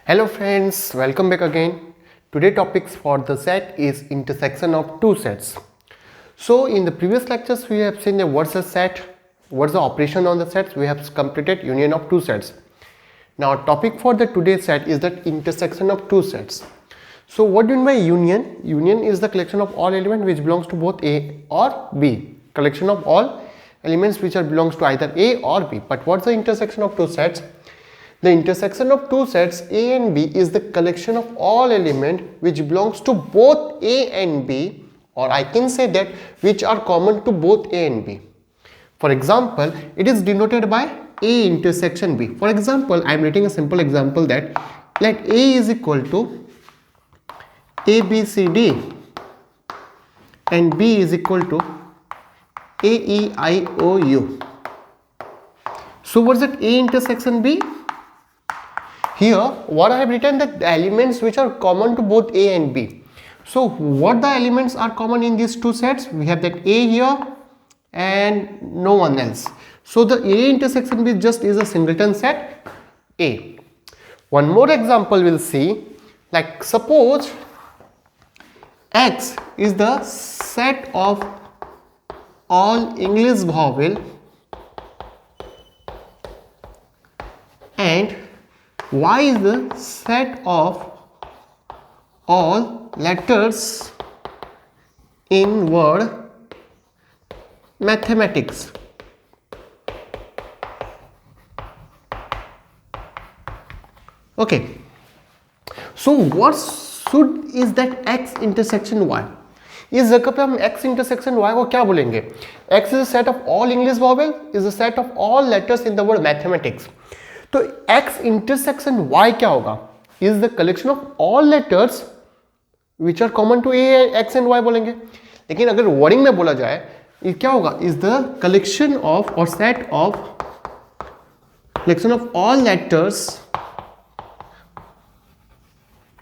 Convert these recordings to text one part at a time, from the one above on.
Hello friends, welcome back again. Today topics for the set is intersection of two sets. So in the previous lectures we have seen what's a set, what's the operation on the sets. We have completed union of two sets. Now topic for the today's set is that intersection of two sets. So what do you mean by union? Union is the collection of all elements which belongs to both A or B. Collection of all elements which belongs to either A or B. But what's the intersection of two sets? The intersection of two sets A and B is the collection of all elements which belongs to both A and B, or I can say that which are common to both A and B. For example, it is denoted by A intersection B. For example, I am writing a simple example that let A is equal to ABCD and B is equal to AEIOU. So what's that A intersection B? Here what I have written that the elements which are common to both A and B. So what the elements are common in these two sets? We have that A here and no one else. So the A intersection B just is a singleton set A. One more example we'll see, like suppose X is the set of all English vowel and Y is the set of all letters in word mathematics. Okay. So what should is that X intersection Y? इस जगह पे हम X intersection Y को क्या बोलेंगे? X is a set of all English vowel is a set of all letters in the word mathematics. तो X intersection Y क्या होगा? Is the collection of all letters which are common to A, X and Y बोलेंगे. लेकिन अगर wording में बोला जाए ये क्या होगा? Is the collection of or set of collection of all letters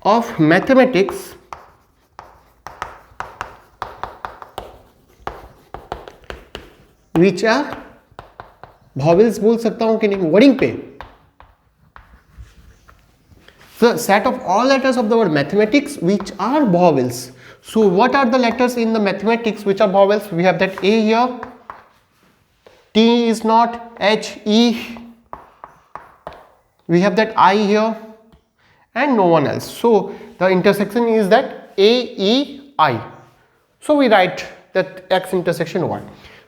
of mathematics which are vowels बोल सकता हूं कि नहीं वर्डिंग पे. The set of all letters of the word mathematics which are vowels. So what are the letters in the mathematics which are vowels? We have that A here, T is not, H, E, we have that I here and no one else. So the intersection is that A, E, I. So we write that X intersection Y.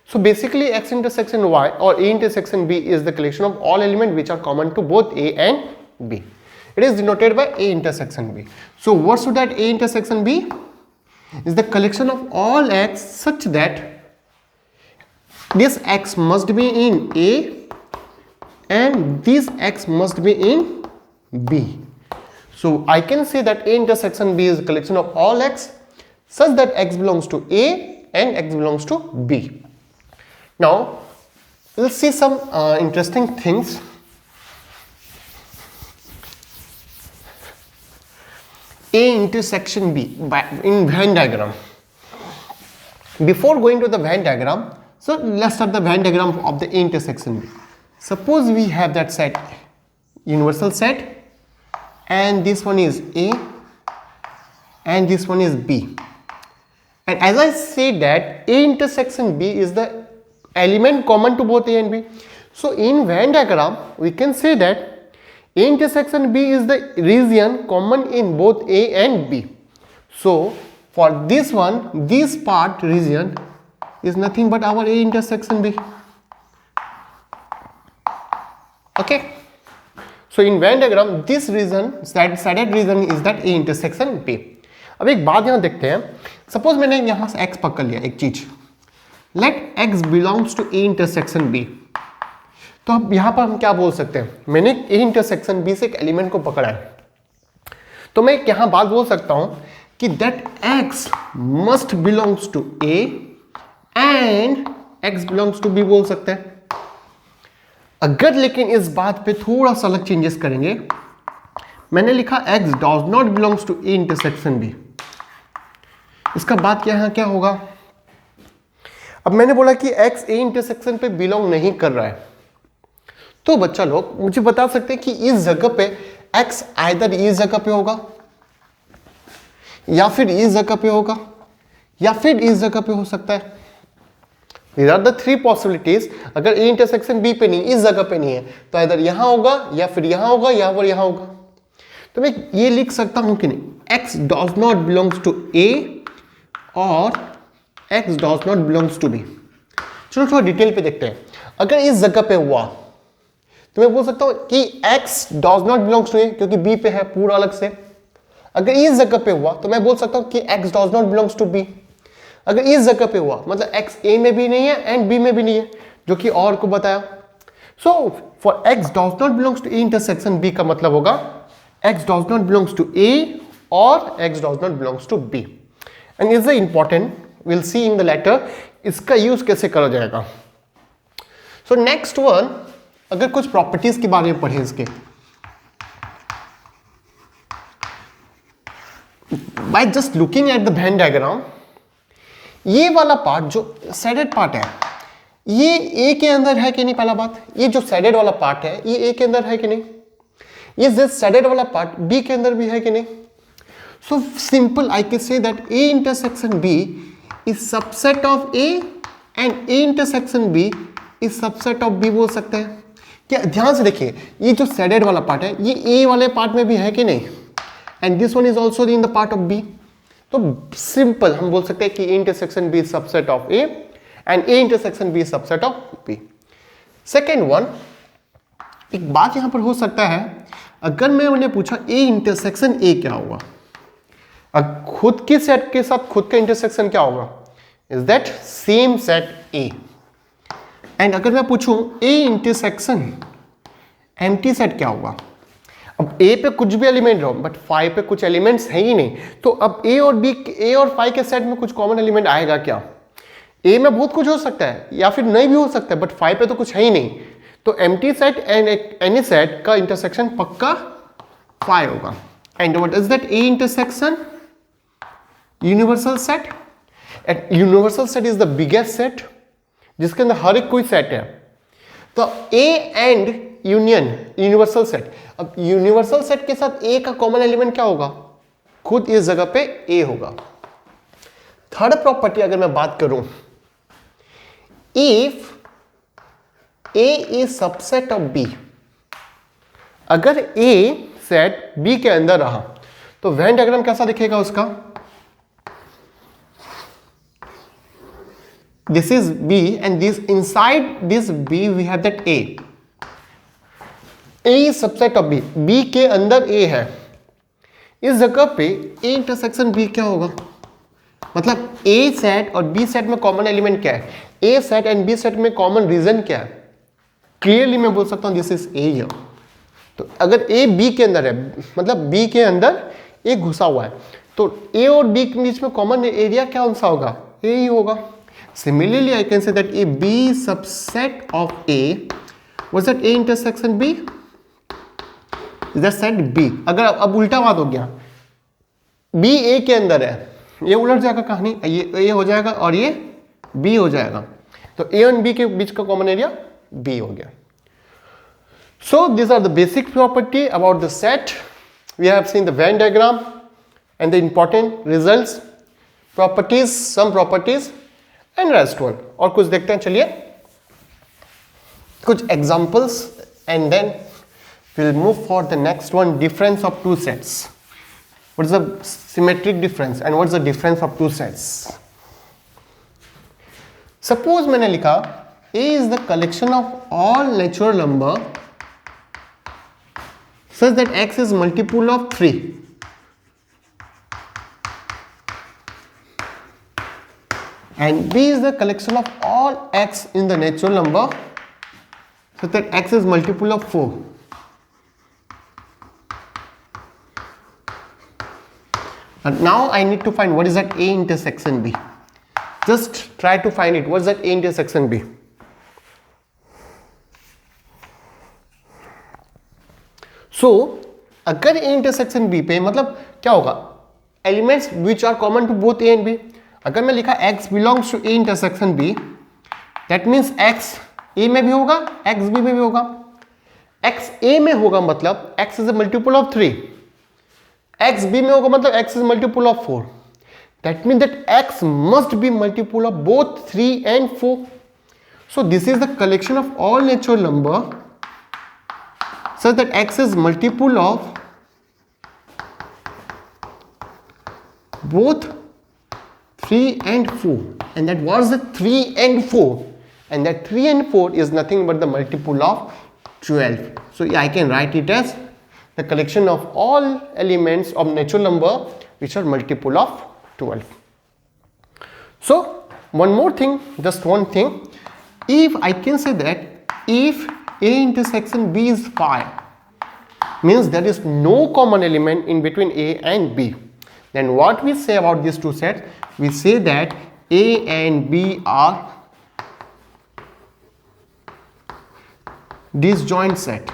So basically X intersection Y or A intersection B is the collection of all elements which are common to both A and B. It is denoted by A intersection B. So what should that A intersection be? Is the collection of all X such that this X must be in A and this X must be in B. So I can say that A intersection B is a collection of all X such that X belongs to A and X belongs to B. Now we'll see some interesting things. A intersection B in Venn diagram. Before going to the Venn diagram, so let's start the Venn diagram of the A intersection B. Suppose we have that set, universal set, and this one is A and this one is B. And as I said that A intersection B is the element common to both A and B. So in Venn diagram, we can say that A intersection B is the region common in both A and B. So for this one, this part region is nothing but our A intersection B. Okay. So in Venn diagram, this region, shaded region is that A intersection B. अब एक बात यहाँ देखते हैं. Suppose मैंने यहाँ से X पकड़ लिया एक चीज. Let X belongs to A intersection B. तो अब यहां पर हम क्या बोल सकते हैं? मैंने A इंटरसेक्शन B से एक एलिमेंट को पकड़ा है, तो मैं यहां बात बोल सकता हूं कि that X must belongs to A and X belongs to B बोल सकते हैं. अगर लेकिन इस बात पे थोड़ा सा अलग चेंजेस करेंगे, मैंने लिखा X does not belongs to A intersection B. इसका बात क्या होगा? अब मैंने बोला कि X A इंटरसेक्शन पे बिलोंग नहीं कर रहा है, तो बच्चा लोग मुझे बता सकते हैं कि इस जगह पे x आइदर इस जगह पे होगा या फिर इस जगह पे होगा या फिर इस जगह पे हो सकता है। These are the three possibilities। अगर A इंटरसेक्शन B पे नहीं, इस जगह पे नहीं है, तो इधर यहां होगा या फिर यहां होगा या फिर यहां होगा। तो मैं ये लिख सकता हूं कि नहीं, x does not belongs to A और x does not belongs to B। चलो थोड़ा डिटेल पे देखते हैं। अगर इस जगह पे हुआ तो मैं बोल सकता हूं कि x does not belongs to A क्योंकि B पे है पूरा अलग से। अगर इस जगह पे हुआ तो मैं बोल सकता हूं कि x does not belongs to B। अगर इस जगह पे हुआ मतलब x A में भी नहीं है एंड B में भी नहीं है, जो कि और को बताया। So for x does not belongs to A intersection B का मतलब होगा x does not belongs to A और x does not belongs to B। And is important, will see in the later इसका यूज कैसे करा जाएगा। So next one, अगर कुछ प्रॉपर्टीज के बारे में पढ़े इसके, by just looking at the Venn diagram, ये वाला पार्ट जो शेडेड पार्ट है ये ए के अंदर है कि नहीं। पहला बात, ये जो शेडेड वाला पार्ट है ये ए के अंदर है कि नहीं। ये दिस शेडेड वाला पार्ट बी के अंदर भी है कि नहीं। So simple I can say that A intersection B is subset of A and A intersection B is subset of B बोल सकते हैं। क्या ध्यान से देखिए, ये जो शेडेड वाला पार्ट है ये ए वाले पार्ट में भी है कि नहीं, and this one is also in the part of B. तो सिंपल हम बोल सकते हैं कि intersection B subset of A and A intersection B subset of B. Second one, एक बात यहां पर हो सकता है, अगर मैं उन्हें पूछा ए इंटरसेक्शन ए क्या होगा, खुद के सेट के साथ खुद का इंटरसेक्शन क्या होगा, is that same set A. And अगर मैं पूछूं ए इंटरसेक्शन एम्प्टी सेट क्या होगा, अब ए पे कुछ भी एलिमेंट हो बट फाई पे कुछ एलिमेंट्स है ही नहीं, तो अब ए और फाई के सेट में कुछ कॉमन एलिमेंट आएगा क्या। ए में बहुत कुछ हो सकता है या फिर नहीं भी हो सकता है, बट फाई पे तो कुछ है ही नहीं। तो empty set and any set का इंटरसेक्शन पक्का फाई होगा। And what is that, A intersection universal set. And universal set is the biggest set जिसके अंदर हर एक कोई सेट है। तो A and union universal set, अब यूनिवर्सल सेट के साथ ए का कॉमन एलिमेंट क्या होगा, खुद इस जगह पे ए होगा। थर्ड प्रॉपर्टी अगर मैं बात करूं, if A is subset of B, अगर ए सेट बी के अंदर रहा तो वेन डायग्राम कैसा दिखेगा उसका, this is B and this inside this B we have that A. A is subset of B, B के अंदर ए है, इस जगह पे ए इंटरसेक्शन बी क्या होगा, मतलब ए सेट और बी सेट में कॉमन एलिमेंट क्या है, ए सेट एंड बी सेट में कॉमन रीजन क्या है। क्लियरली मैं बोल सकता हूं दिस इज ए हियर। तो अगर ए बी के अंदर है मतलब बी के अंदर ए घुसा हुआ है, तो ए और बी के बीच में कॉमन एरिया क्या सा होगा, ए ही होगा। Similarly I can say that A B subset of A was that A intersection B is that set B. अगर अब उल्टा बात हो गया, बी ए के अंदर है, ये उलट जाएगा कहानी, ये ए हो जाएगा और ये बी हो जाएगा, तो ए और बी के बीच का कॉमन एरिया बी हो गया। So this are the basic property about the set. We have seen the Venn diagram and the important results, properties, some properties and rest one. और कुछ देखते हैं, चलिए कुछ examples and then we'll move for the next one, difference of two sets. What is the symmetric difference and what is the difference of two sets? Suppose मैंने लिखा A is the collection of all natural number such that x is multiple of 3. And B is the collection of all x in the natural number such that x is multiple of 4. And now I need to find what is that A intersection B. Just try to find it. What is that A intersection B? So अगर A intersection B पे मतलब क्या होगा, elements which are common to both A and B. अगर मैं लिखा x belongs to A intersection B, that means x A में भी होगा x B में भी होगा, x a में होगा मतलब x is a multiple of 3, x b में होगा मतलब x is multiple of 4. That means that x must be multiple of both 3 and 4. So this is the collection of all natural number such that x is multiple of both 3 and 4, and that was the 3 and 4, and that 3 and 4 is nothing but the multiple of 12. So I can write it as the collection of all elements of natural number which are multiple of 12. So one more thing, just one thing, if I can say that if A intersection B is 5, means there is no common element in between A and B, then what we say about these two sets, we say that A and B are disjoint set,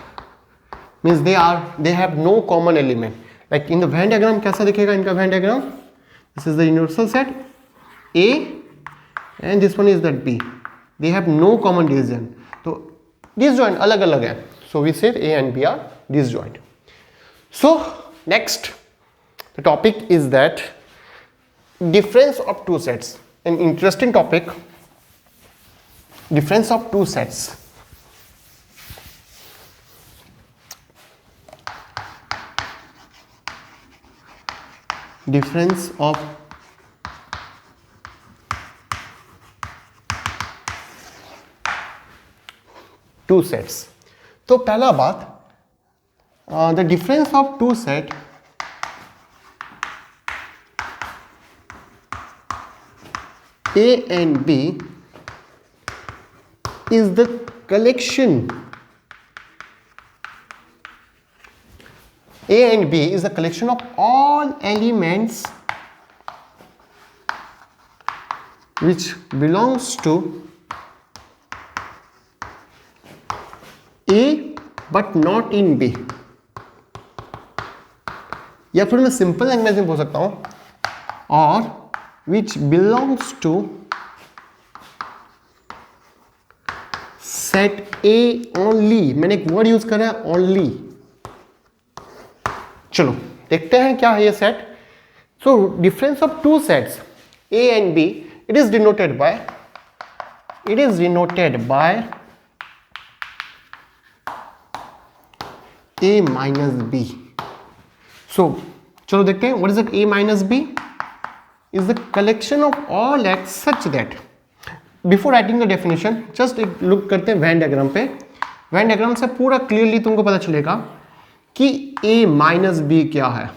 means they have no common element. Like in the Venn diagram कैसा दिखेगा इनका Venn diagram? This is the universal set A and this one is that B. They have no common division. So disjoint अलग अलग है. So we say A and B are disjoint. So next the topic is that difference of two sets. An interesting topic, difference of two sets. Difference of two sets. तो पहला बात, the difference of two set A and B is the collection. A and B is a collection of all elements which belongs to A but not in B. या फिर मैं simple language में बोल सकता हूं, और which belongs to set A only. मैंने एक वर्ड यूज करा है only. चलो देखते हैं क्या है ये set. So difference of two sets A and B, it is denoted by A minus B. So चलो देखते हैं what is that A minus B is the collection of all x such that, before writing the definition just एक look करते हैं Venn diagram पे. Venn diagram से पूरा clearly तुमको पता चलेगा कि A minus B क्या है.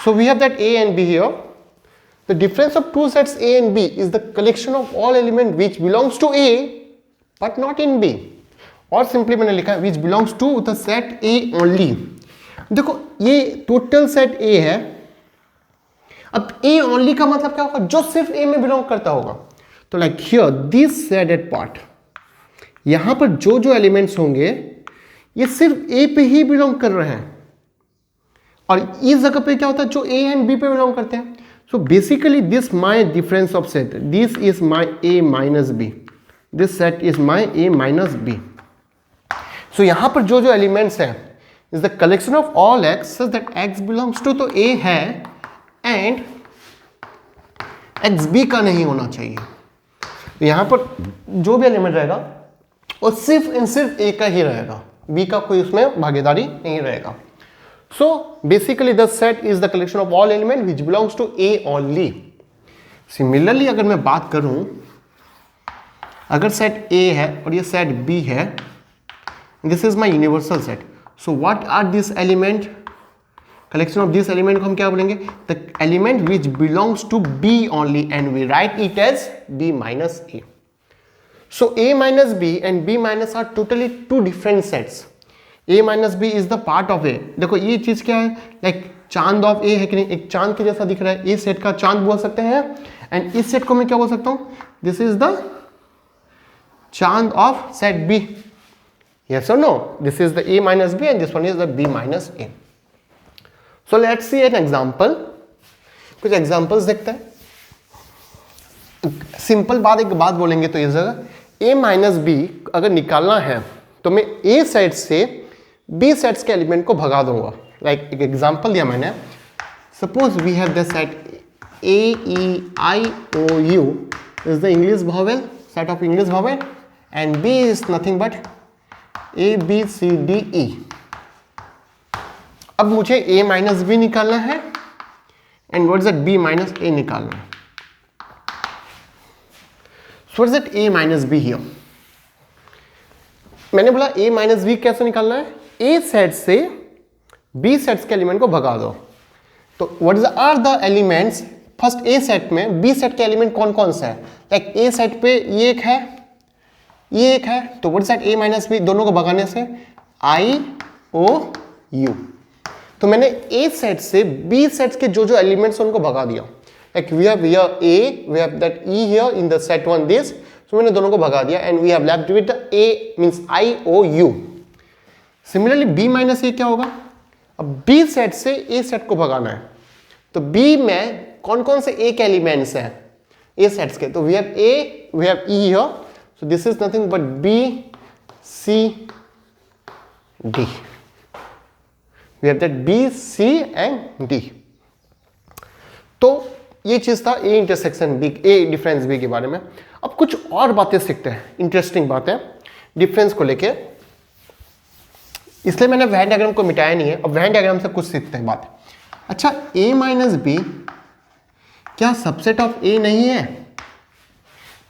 So we have that A and B here. The difference of two sets A and B is the collection of all elements which belongs to A but not in B. और simply मैंने लिखा है which belongs to the set A only. देखो ये total set A है. अब A only का मतलब क्या होगा? जो सिर्फ A में बिलोंग करता होगा. तो like here this shaded part, यहां पर जो जो एलिमेंट्स होंगे ये सिर्फ A पे ही बिलोंग कर रहे हैं, और इस जगह पे क्या होता है जो A एंड B पे बिलोंग करते हैं. So basically this my difference of set, this is my A minus B, this set is my A minus B. So यहां पर जो जो एलिमेंट्स हैं is the collection of all x such that x belongs to, तो A है and x B का नहीं होना चाहिए. तो यहां पर जो भी एलिमेंट रहेगा वो सिर्फ एंड सिर्फ A का ही रहेगा, B का कोई उसमें भागीदारी नहीं रहेगा. So basically the set is the collection of all element which belongs to A only. Similarly अगर मैं बात करूं, अगर सेट A है और ये सेट B है, this is my universal set. So what are this element? Collection of this element को हम क्या बोलेंगे? The element which belongs to B only, and we write it as B minus A. So A minus B and B minus are totally two different sets. A minus B is the part of A. देखो ये चीज क्या है? Like चांद of A है कि नहीं? एक चांद के जैसा दिख रहा है. A सेट का चांद बोल सकते हैं, एंड इस सेट को मैं क्या बोल सकता हूँ? This is the chunk of set B. Yes or no? This is the A minus B and this one is the B minus A. So let's see an example. कुछ examples देखते हैं. Simple बात, एक बात बोलेंगे तो इस जगह A माइनस B अगर निकालना है तो मैं ए सेट से बी सेट्स के एलिमेंट को भगा दूंगा। लाइक एक एग्जांपल दिया मैंने, suppose we have the set AEIOU is the English vowel, set of English vowel, and B is nothing but ABCDE। अब मुझे A माइनस B निकालना है and what is that B minus A निकालना है। So what is that A minus B here. मैंने बोला A minus B कैसे निकालना है, A सेट से B सेट्स के एलिमेंट को भगा दो। तो what is are the elements, first A set में बी सेट के एलिमेंट कौन कौन से हैं। लाइक ए सेट पे ये एक है, ये एक है, तो what is that A minus B, दोनों को भगाने से IOU। तो मैंने ए सेट से बी सेट्स के जो जो एलिमेंट्स उनको भगा दिया। Like we have here A, we have that E here in the set one this, so मैंने दोनों को भगा दिया and we have left with the A means IOU। Similarly B minus A क्या होगा, अब बी सेट से ए set को भगाना है, तो बी में कौन कौन से ए के एलिमेंट्स हैं ए सेट्स के, तो we have A, we have E here, so this is nothing but B C D, we have that B C and D. तो ये चीज था A intersection B, A difference B के बारे में। अब कुछ और बातें सीखते हैं, इंटरेस्टिंग बातें डिफरेंस को लेके, इसलिए मैंने वेन डायग्राम को मिटाया नहीं है। अब वेन डायग्राम से कुछ सीखते हैं बात। अच्छा, a माइनस बी क्या सबसेट ऑफ a नहीं है?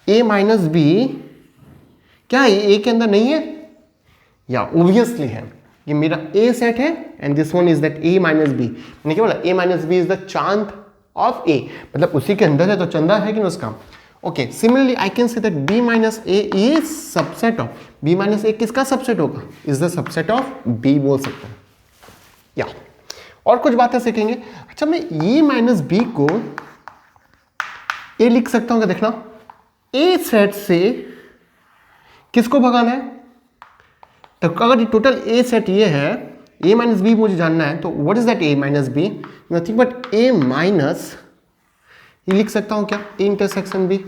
a माइनस बी क्या a के अंदर नहीं है? या ऑब्वियसली है, ये मेरा a सेट है and this one is that a minus B. मैंने क्या बोला, a minus B is the chunk of a, मतलब उसी के अंदर है तो चंदा है कि नहीं उसका। Okay, similarly I can say that b minus a is subset of, b minus a किसका सबसेट होगा, is the subset of b बोल सकते हैं। या और कुछ बातें सीखेंगे। अच्छा, मैं e माइनस बी को a लिख सकता हूँ क्या, देखना a सेट से किसको भगाना है, तो अगर टोटल a सेट ये है, a माइनस बी मुझे जानना है, तो what is that a minus B, nothing but a minus, ये लिख सकता हूँ क्या, a इंटरसेक्शन b।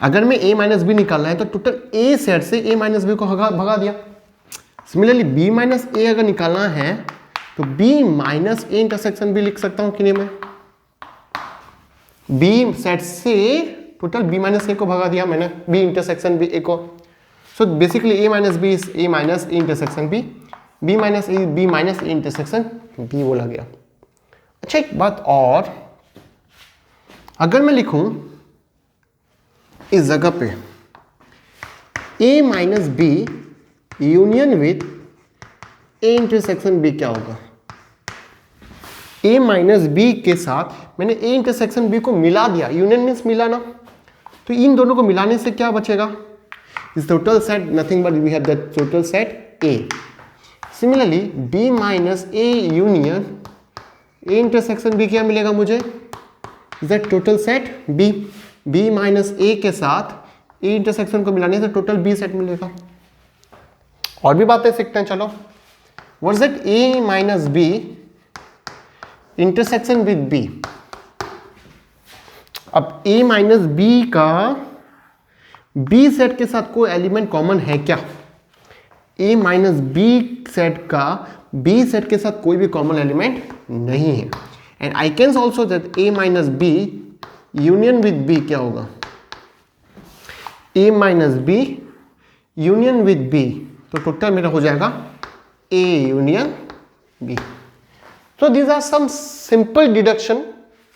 अगर मैं a माइनस बी निकालना है तो टोटल a सेट से a माइनस बी को भगा दिया। सिमिलरली b माइनस a अगर निकालना है तो b minus a intersection b लिख सकता हूँ कि नहीं मैं, b सेट से टोटल b माइनस a को भगा दिया मैंने, b इंटरसेक्शन b a को। So basically a minus b is a minus a intersection b, b minus a b minus a intersection b बोला गया। अच्छा, एक बात और, अगर मैं लिखूं इस जगह पे a minus B union with a intersection b क्या होगा, a माइनस बी के साथ मैंने a इंटरसेक्शन b को मिला दिया, यूनियन मीन्स मिलाना, तो इन दोनों को मिलाने से क्या बचेगा, इस total set nothing but we have the total set a। Similarly b minus a union a intersection b क्या मिलेगा मुझे, is the total set b, b minus a के साथ a इंटरसेक्शन को मिलाने से टोटल b सेट मिलेगा। और भी बातें सीखते हैं, चलो। What is that a minus b intersection with b। अब a माइनस b का b सेट के साथ कोई एलिमेंट कॉमन है क्या, a माइनस b सेट का b सेट के साथ कोई भी कॉमन एलिमेंट नहीं है। And I can also that a minus b union with b क्या होगा, a minus b union with b, तो टोटल मेरा हो जाएगा a union b। So these are some simple deduction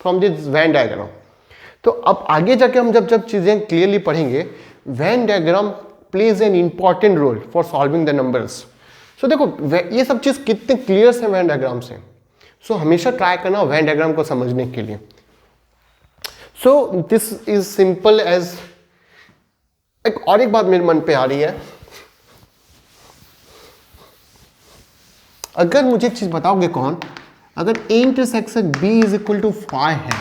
from this Venn diagram। तो अब आगे जाके हम जब चीजें क्लियरली पढ़ेंगे, Venn diagram plays an important role for solving the numbers। So देखो ये सब चीज कितने क्लियर से Venn diagram से, so हमेशा ट्राई करना Venn diagram को समझने के लिए। So this is simple as, एक बात मेरे मन पे आ रही है, अगर मुझे चीज बताओगे कौन, अगर a intersection b is equal to phi है,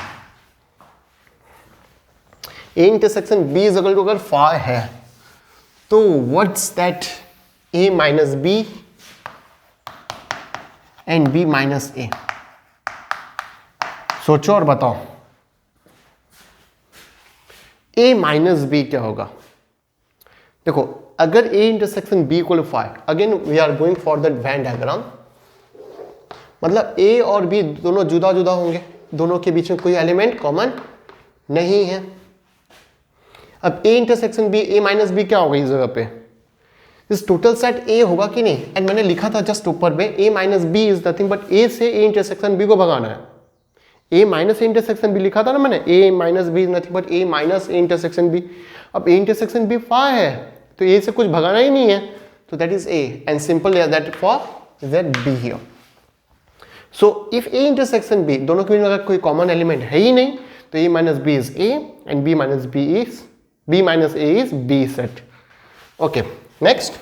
a intersection b is equal to अगर फाई है, तो what's that a minus b and b minus a, सोचो और बताओ। a माइनस b क्या होगा, देखो अगर A intersection B qualified, again we are going for that Venn diagram, मतलब A और B दोनों जुदा जुदा होंगे, दोनों के बीच में कोई एलिमेंट कॉमन नहीं है। अब A intersection B, A minus B क्या होगा इस जगह पे, इस टोटल सेट A होगा कि नहीं। एंड मैंने लिखा था जस्ट ऊपर में A minus B is nothing but A से A इंटरसेक्शन B को भगाना है। A minus A intersection B लिखा था ना मैंने, A minus B is nothing but A minus A intersection B। अब A इंटरसेक्शन B फाई है तो A से कुछ भगाना ही नहीं है, तो that is A and simple that for that B here. So if A intersection B, दोनों के बीच में अगर कोई कॉमन एलिमेंट है ही नहीं तो A minus B is A and B minus A is B set. Okay, next,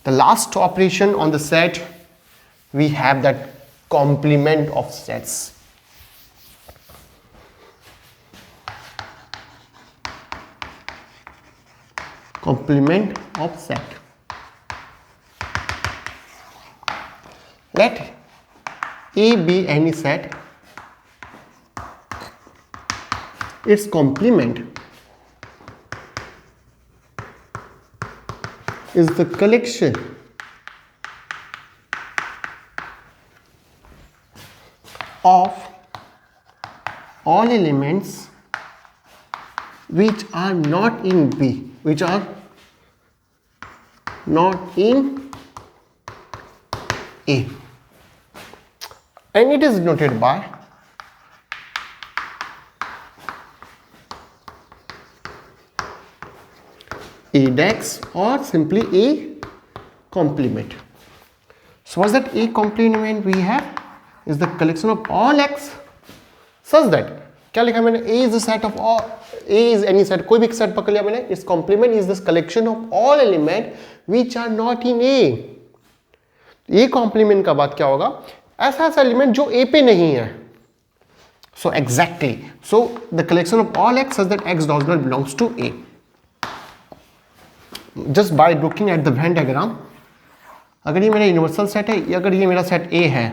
the last operation on the set, we have that complement of sets. Complement of set. Let A be any set, its complement is the collection of all elements which are not in B, which are not in A, and it is denoted by A dex or simply A complement. So what's that A complement we have is the collection of all x such that, क्या लिखा मैंने, A is the set of all, A is any set, कोई भी set पकड़ लिया मैंने, its complement is this collection of all element which are not in A. A complement का बात क्या होगा, ऐसा एलिमेंट जो A पे नहीं है। So exactly, so the collection of all x such that x does not belongs to A. Just by looking at the Venn diagram, अगर ये मेरा यूनिवर्सल सेट है या अगर ये मेरा सेट A है,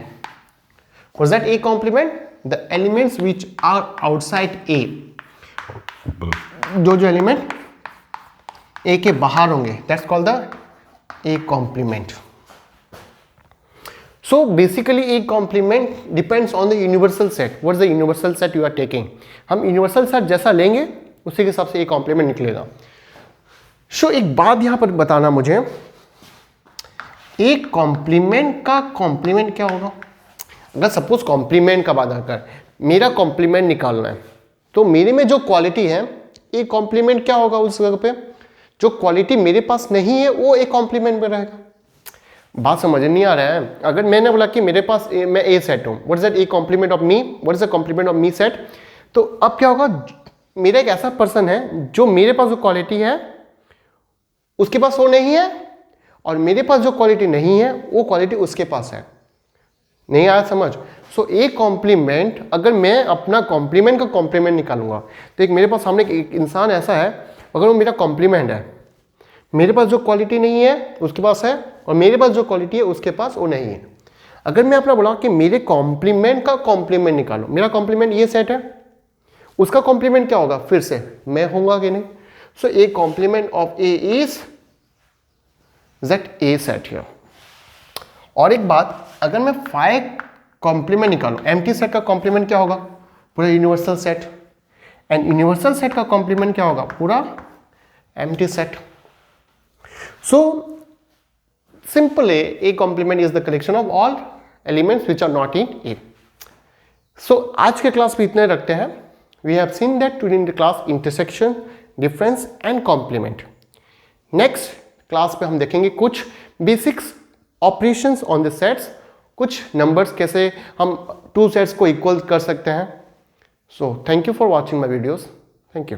was that A complement? The elements which are outside A, जो एलिमेंट A के बाहर होंगे, that's called the A complement. So basically A complement depends on the universal set. What is the universal set you are taking? हम universal set जैसा लेंगे उसी के हिसाब से A complement निकलेगा। एक बात यहां पर बताना मुझे, एक कॉम्प्लीमेंट का कॉम्प्लीमेंट क्या होगा। अगर सपोज कॉम्प्लीमेंट का बात आकर मेरा कॉम्प्लीमेंट निकालना है तो मेरे में जो क्वालिटी है एक कॉम्प्लीमेंट क्या होगा, उस जगह पे जो क्वालिटी मेरे पास नहीं है वो एक कॉम्प्लीमेंट में रहेगा। बात समझ नहीं आ रहा है। अगर मैंने बोला कि मेरे पास मैं ए सेट हूं, what is that a complement of me, what is the complement of me set, तो अब क्या होगा, मेरा एक ऐसा पर्सन है जो मेरे पास जो क्वालिटी है उसके पास वो नहीं है और मेरे पास जो क्वालिटी नहीं है वो क्वालिटी उसके पास है। नहीं आया समझ। सो एक कॉम्प्लीमेंट, अगर मैं अपना कॉम्प्लीमेंट का कॉम्प्लीमेंट निकालूंगा तो एक मेरे पास सामने एक इंसान ऐसा है, अगर वो मेरा कॉम्प्लीमेंट है, मेरे पास जो क्वालिटी नहीं है उसके पास है और मेरे पास जो क्वालिटी है उसके पास वो नहीं है। अगर मैं अपना बोला कि मेरे कॉम्प्लीमेंट का कॉम्प्लीमेंट निकालो, मेरा कॉम्प्लीमेंट ये सेट है, उसका कॉम्प्लीमेंट क्या होगा, फिर से मैं होऊंगा कि नहीं। So A complement of A is that A set here. और एक बात, अगर मैं 5 कॉम्प्लीमेंट निकालूं, एम्प्टी सेट का कॉम्प्लीमेंट क्या होगा, पूरा universal set, and universal set का कॉम्प्लीमेंट क्या होगा, पूरा empty set. So simple A complement is the collection of all elements which are not in A. So आज के क्लास में इतने रखते हैं। We have seen that today in the class intersection, difference and complement. Next class पे हम देखेंगे कुछ basics operations on the sets, कुछ नंबर्स कैसे हम 2 सेट्स को इक्वल कर सकते हैं। So thank you for watching my videos. Thank you.